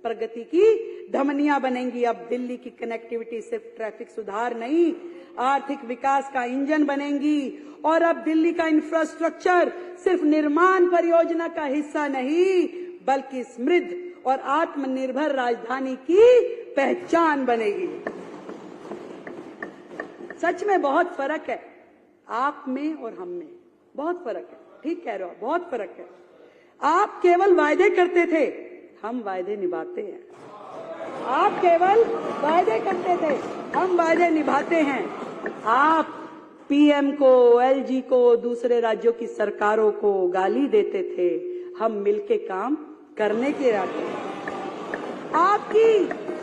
प्रगति की धमनियां बनेंगी। अब दिल्ली की कनेक्टिविटी सिर्फ ट्रैफिक सुधार नहीं, आर्थिक विकास का इंजन बनेंगी। और अब दिल्ली का इंफ्रास्ट्रक्चर सिर्फ निर्माण परियोजना का हिस्सा नहीं, बल्कि समृद्ध और आत्मनिर्भर राजधानी की पहचान बनेगी। सच में बहुत फर्क है आप में और हम में, बहुत फर्क है। ठीक कह रहे हो, बहुत फर्क है। आप केवल वायदे करते थे, हम वायदे निभाते हैं। आप केवल वायदे करते थे, हम वायदे निभाते हैं। आप पीएम को, एलजी को, दूसरे राज्यों की सरकारों को गाली देते थे, हम मिलके काम करने के इरादे।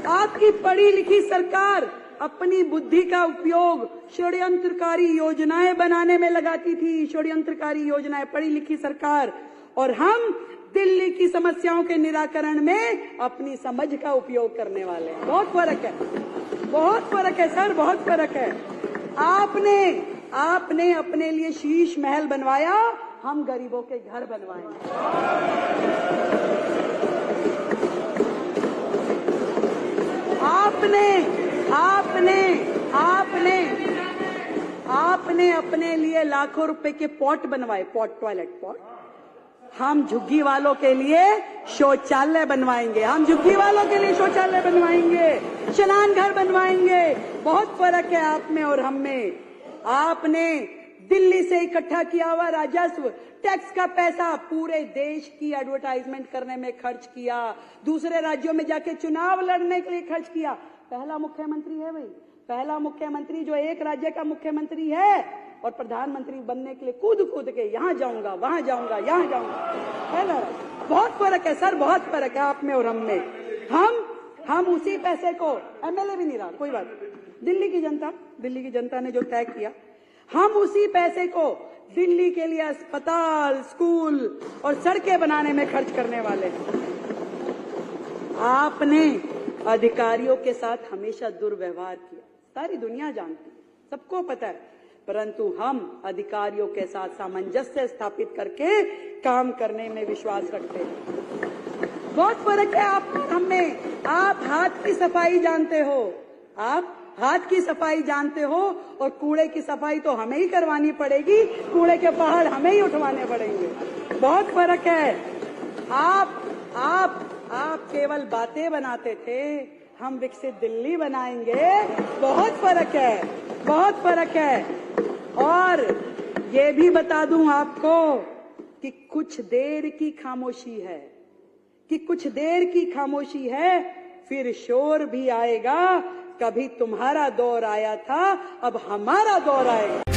आपकी पढ़ी लिखी सरकार अपनी बुद्धि का उपयोग षड्यंत्रकारी योजनाएं बनाने में लगाती थी, षड्यंत्रकारी योजनाएं, पढ़ी लिखी सरकार। और हम दिल्ली की समस्याओं के निराकरण में अपनी समझ का उपयोग करने वाले हैं। बहुत फर्क है, बहुत फर्क है सर, बहुत फर्क है। आपने अपने लिए शीश महल बनवाया, हम गरीबों के घर बनवाएंगे। आपने अपने लिए लाखों रुपए के पॉट बनवाए, पॉट, टॉयलेट पॉट। हम झुग्गी वालों के लिए शौचालय बनवाएंगे, हम झुग्गी वालों के लिए शौचालय बनवाएंगे, स्नान घर बनवाएंगे। बहुत फर्क है आप में और हम में। आपने दिल्ली से इकट्ठा किया हुआ राजस्व, टैक्स का पैसा पूरे देश की एडवर्टाइजमेंट करने में खर्च किया, दूसरे राज्यों में जाके चुनाव लड़ने के लिए खर्च किया। पहला मुख्यमंत्री है भाई, पहला मुख्यमंत्री जो एक राज्य का मुख्यमंत्री है और प्रधानमंत्री बनने के लिए कूद के यहाँ जाऊंगा, वहां जाऊंगा, यहाँ जाऊंगा। पहला, बहुत फर्क है सर, बहुत फर्क है आप में और हम में। हम उसी पैसे को, एमएलए भी नहीं रहा, कोई बात नहीं, दिल्ली की जनता ने जो तय किया, हम उसी पैसे को दिल्ली के लिए अस्पताल, स्कूल और सड़कें बनाने में खर्च करने वाले हैं। आपने अधिकारियों के साथ हमेशा दुर्व्यवहार किया, सारी दुनिया जानती है, सबको पता है। परंतु हम अधिकारियों के साथ सामंजस्य स्थापित करके काम करने में विश्वास रखते हैं। बहुत फर्क है आप हम में। आप हाथ की सफाई जानते हो, आप हाथ की सफाई जानते हो, और कूड़े की सफाई तो हमें ही करवानी पड़ेगी, कूड़े के पहाड़ हमें ही उठवाने पड़ेंगे। बहुत फर्क है। आप केवल बातें बनाते थे, हम विकसित दिल्ली बनाएंगे। बहुत फर्क है, बहुत फर्क है। और ये भी बता दूं आपको कि कुछ देर की खामोशी है, फिर शोर भी आएगा। कभी तुम्हारा दौर आया था, अब हमारा दौर आएगा।